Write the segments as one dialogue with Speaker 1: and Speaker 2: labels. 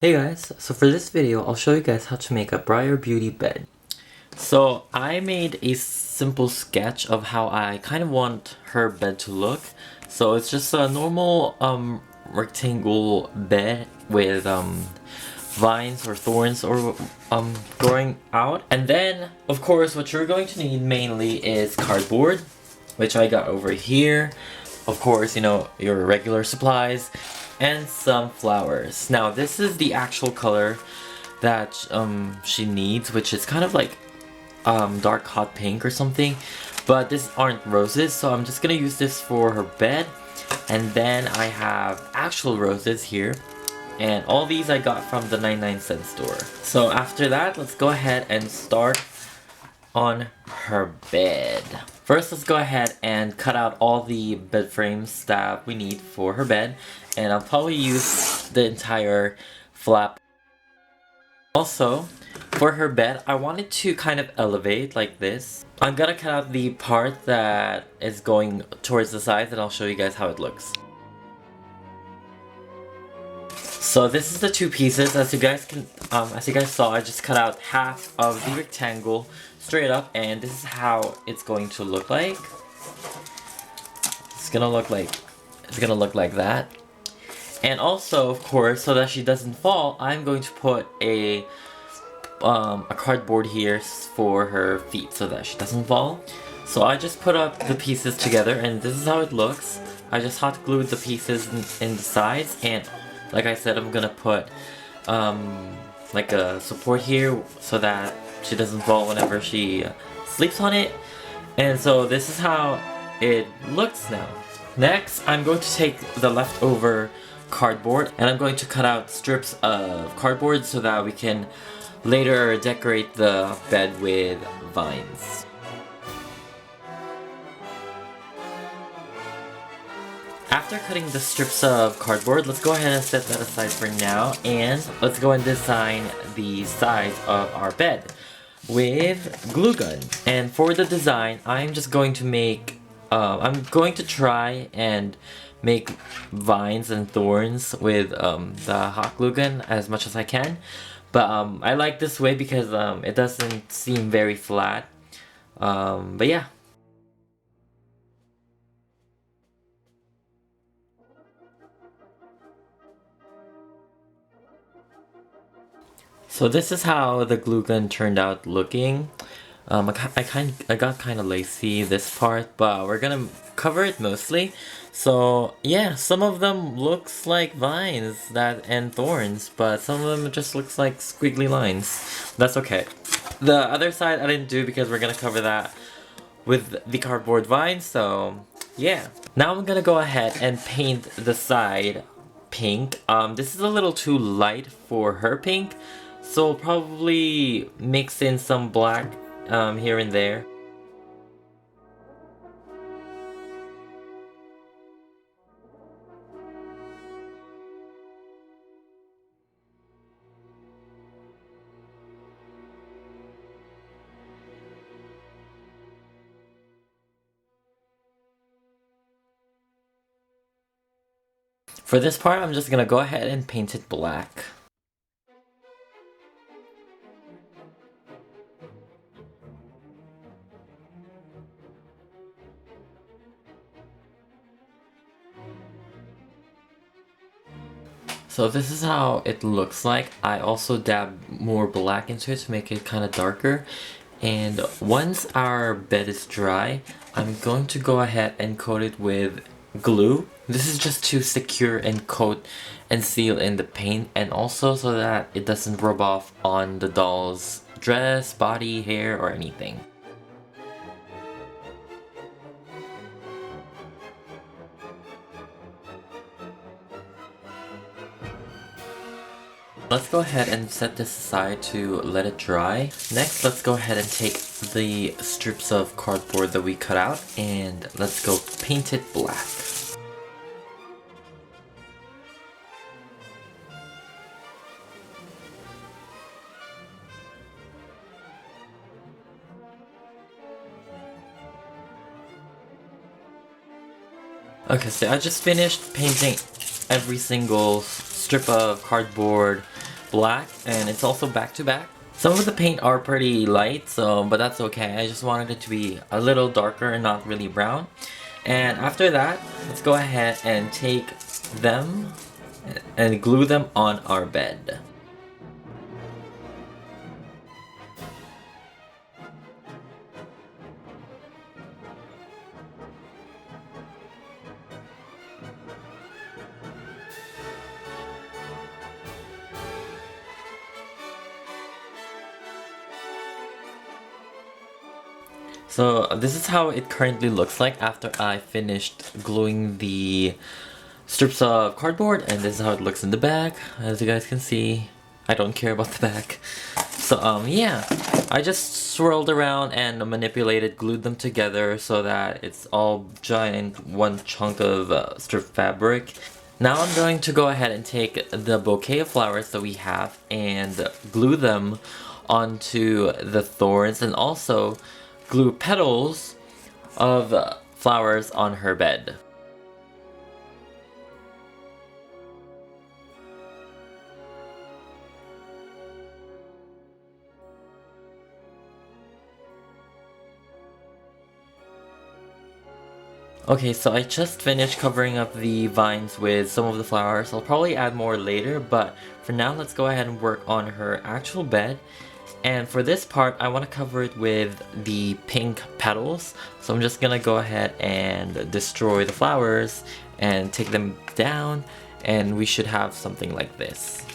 Speaker 1: Hey guys, so for this video, I'll show you guys how to make a Briar Beauty bed. So I made a simple sketch of how I kind of want her bed to look. So it's just a normal rectangle bed with vines or thorns or growing out. And then, of course, what you're going to need mainly is cardboard, which I got over here. Of course, you know, your regular supplies and some flowers. Now this is the actual color that she needs, which is kind of like dark hot pink or something, but these aren't roses, so I'm just gonna use this for her bed. And then I have actual roses here, and all these I got from the 99-cent store. So after that, let's go ahead and start on her bed. First, let's go ahead and cut out all the bed frames that we need for her bed, and I'll probably use the entire flap. Also, for her bed, I wanted to kind of elevate like this. I'm gonna cut out the part that is going towards the sides, and I'll show you guys how it looks. So this is the two pieces. As you guys saw, I just cut out half of the rectangle straight up, and this is how it's going to look like. It's gonna look like that. And also, of course, so that she doesn't fall, I'm going to put a cardboard here for her feet so that she doesn't fall. So I just put up the pieces together, and this is how it looks. I just hot glued the pieces in the sides, and like I said, I'm gonna put like a support here so that she doesn't fall whenever she sleeps on it. And so this is how it looks now. Next, I'm going to take the leftover cardboard, and I'm going to cut out strips of cardboard so that we can later decorate the bed with vines. After cutting the strips of cardboard, let's go ahead and set that aside for now, and let's go and design the sides of our bed with glue gun. And for the design, I'm just going to make, I'm going to try and make vines and thorns with the hot glue gun as much as I can. But I like this way because it doesn't seem very flat. But yeah. So this is how the glue gun turned out looking. I got kind of lazy this part, but we're gonna cover it mostly. So yeah, some of them looks like vines and thorns, but some of them just looks like squiggly lines. That's okay. The other side I didn't do because we're gonna cover that with the cardboard vines, so yeah. Now I'm gonna go ahead and paint the side pink. This is a little too light for her pink, so we'll probably mix in some black here and there. For this part, I'm just gonna go ahead and paint it black. So this is how it looks like. I also dab more black into it to make it kind of darker. And once our bed is dry, I'm going to go ahead and coat it with glue. This is just to secure and coat and seal in the paint, and also so that it doesn't rub off on the doll's dress, body, hair, or anything. Let's go ahead and set this aside to let it dry. Next, let's go ahead and take the strips of cardboard that we cut out, and let's go paint it black. Okay, so I just finished painting every single strip of cardboard black, and it's also back to back. Some of the paint are pretty light, but that's okay. I just wanted it to be a little darker and not really brown. And after that, let's go ahead and take them and glue them on our bed. So this is how it currently looks like after I finished gluing the strips of cardboard, and this is how it looks in the back. As you guys can see, I don't care about the back. So yeah, I just swirled around and manipulated, glued them together so that it's all giant one chunk of strip fabric. Now I'm going to go ahead and take the bouquet of flowers that we have and glue them onto the thorns, and also glue petals of flowers on her bed. Okay, so I just finished covering up the vines with some of the flowers. I'll probably add more later, but for now let's go ahead and work on her actual bed. And for this part, I want to cover it with the pink petals. So I'm just gonna go ahead and destroy the flowers and take them down, and we should have something like this.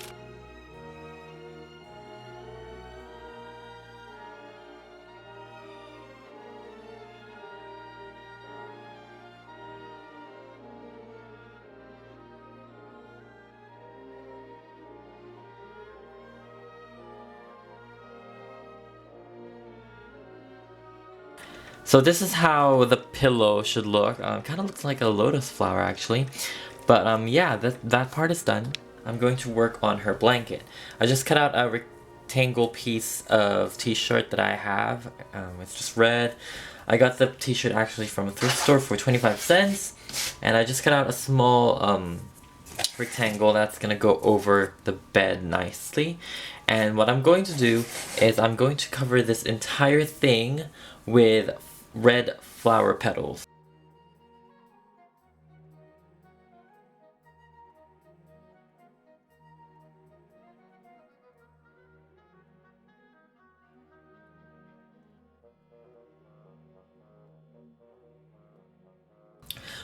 Speaker 1: So this is how the pillow should look. Kind of looks like a lotus flower actually. But yeah, that part is done. I'm going to work on her blanket. I just cut out a rectangle piece of t-shirt that I have. It's just red. I got the t-shirt actually from a thrift store for 25 cents. And I just cut out a small rectangle that's gonna go over the bed nicely. And what I'm going to do is I'm going to cover this entire thing with red flower petals.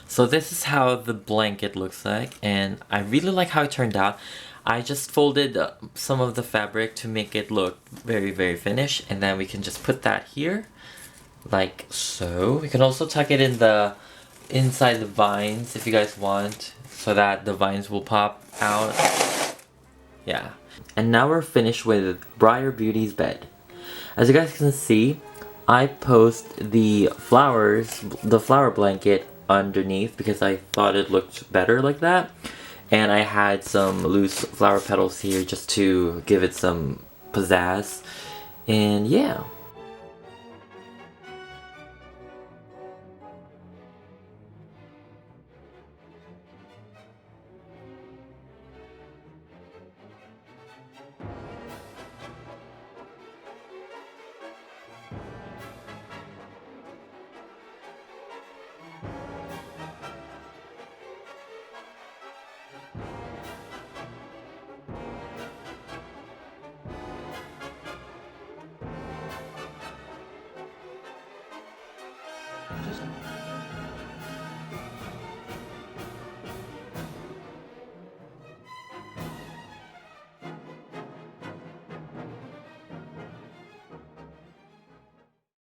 Speaker 1: So this is how the blanket looks like, and I really like how it turned out. I just folded some of the fabric to make it look very finished, and then we can just put that here like so. We can also tuck it in the inside the vines if you guys want, so that the vines will pop out. Yeah. And now we're finished with Briar Beauty's bed. As you guys can see, I post the flowers, the flower blanket underneath because I thought it looked better like that. And I had some loose flower petals here just to give it some pizzazz. And yeah.